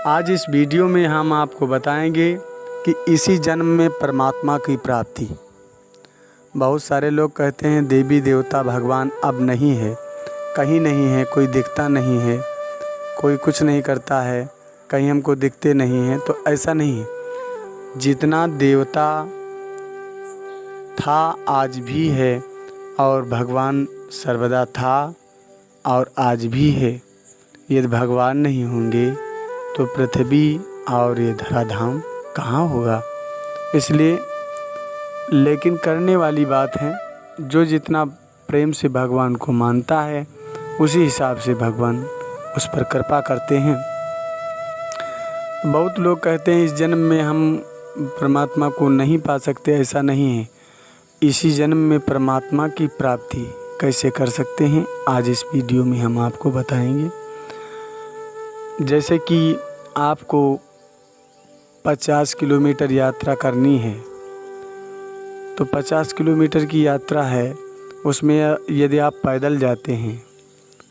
आज इस वीडियो में हम आपको बताएंगे कि इसी जन्म में परमात्मा की प्राप्ति। बहुत सारे लोग कहते हैं देवी देवता भगवान अब नहीं है, कहीं नहीं है, कोई दिखता नहीं है, कोई कुछ नहीं करता है, कहीं हमको दिखते नहीं हैं। तो ऐसा नहीं है। जितना देवता था आज भी है और भगवान सर्वदा था और आज भी है। यदि भगवान नहीं होंगे तो पृथ्वी और ये धराधाम कहाँ होगा। इसलिए लेकिन करने वाली बात है, जो जितना प्रेम से भगवान को मानता है उसी हिसाब से भगवान उस पर कृपा करते हैं। बहुत लोग कहते हैं इस जन्म में हम परमात्मा को नहीं पा सकते। ऐसा नहीं है। इसी जन्म में परमात्मा की प्राप्ति कैसे कर सकते हैं, आज इस वीडियो में हम आपको बताएंगे। जैसे कि आपको 50 किलोमीटर यात्रा करनी है, तो 50 किलोमीटर की यात्रा है, उसमें यदि आप पैदल जाते हैं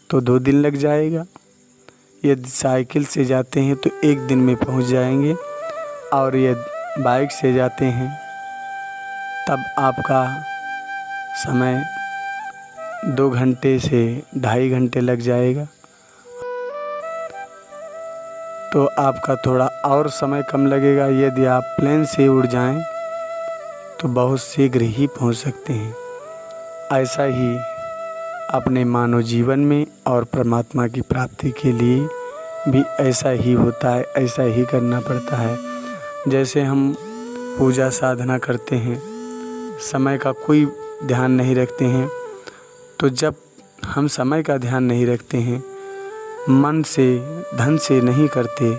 तो 2 दिन लग जाएगा। यदि साइकिल से जाते हैं तो 1 दिन में पहुंच जाएंगे, और यदि बाइक से जाते हैं तब आपका समय 2 घंटे से 2.5 घंटे लग जाएगा। तो आपका थोड़ा और समय कम लगेगा। यदि आप प्लेन से उड़ जाएं तो बहुत शीघ्र ही पहुंच सकते हैं। ऐसा ही अपने मानव जीवन में और परमात्मा की प्राप्ति के लिए भी ऐसा ही होता है, ऐसा ही करना पड़ता है। जैसे हम पूजा साधना करते हैं, समय का कोई ध्यान नहीं रखते हैं, तो जब हम समय का ध्यान नहीं रखते हैं, मन से धन से नहीं करते,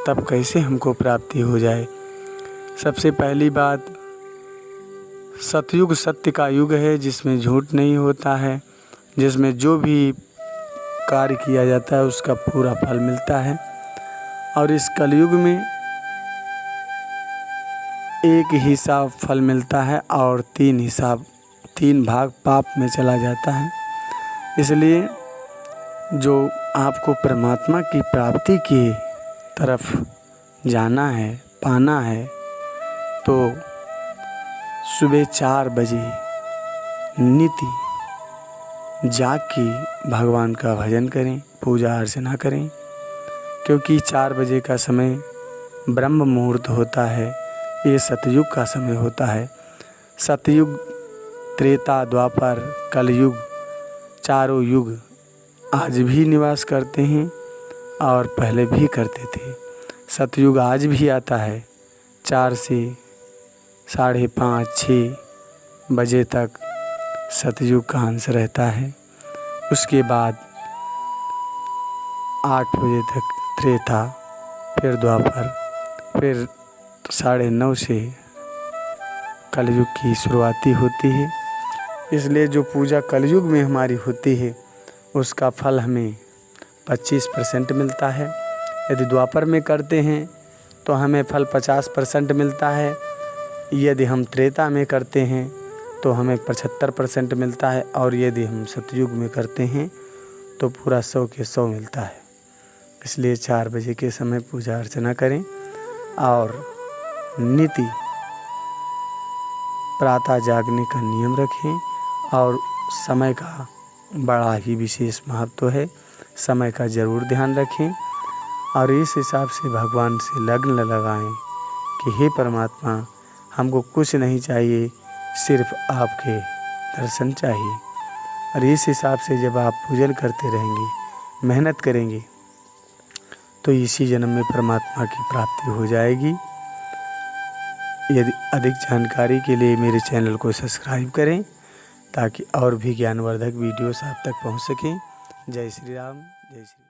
तब कैसे हमको प्राप्ति हो जाए। सबसे पहली बात, सतयुग सत्य का युग है, जिसमें झूठ नहीं होता है, जिसमें जो भी कार्य किया जाता है उसका पूरा फल मिलता है। और इस कलयुग में एक हिसाब फल मिलता है और 3 भाग पाप में चला जाता है। इसलिए जो आपको परमात्मा की प्राप्ति की तरफ जाना है, पाना है, तो सुबह 4 बजे नित्य जाग के भगवान का भजन करें, पूजा अर्चना करें। क्योंकि 4 बजे का समय ब्रह्म मुहूर्त होता है, ये सतयुग का समय होता है। सतयुग, त्रेता, द्वापर, कलयुग, चारों युग आज भी निवास करते हैं और पहले भी करते थे। सतयुग आज भी आता है, 4 से 5:30, 6 बजे तक सतयुग का अंश रहता है। उसके बाद 8 बजे तक त्रेता, फिर द्वापर, फिर 9:30 से कलयुग की शुरुआती होती है। इसलिए जो पूजा कलयुग में हमारी होती है उसका फल हमें 25% मिलता है। यदि द्वापर में करते हैं तो हमें फल 50% मिलता है। यदि हम त्रेता में करते हैं तो हमें 75% मिलता है, और यदि हम सतयुग में करते हैं तो पूरा 100 के 100 मिलता है। इसलिए 4 बजे के समय पूजा अर्चना करें और नित्य प्रातः जागने का नियम रखें। और समय का बड़ा ही विशेष महत्व है, समय का ज़रूर ध्यान रखें और इस हिसाब से भगवान से लग्न लगाएं कि हे परमात्मा, हमको कुछ नहीं चाहिए, सिर्फ आपके दर्शन चाहिए। और इस हिसाब से जब आप पूजन करते रहेंगे, मेहनत करेंगे, तो इसी जन्म में परमात्मा की प्राप्ति हो जाएगी। यदि अधिक जानकारी के लिए मेरे चैनल को सब्सक्राइब करें, ताकि और भी ज्ञानवर्धक वीडियोस आप तक पहुंच सकें। जय श्री राम, जय श्री राम।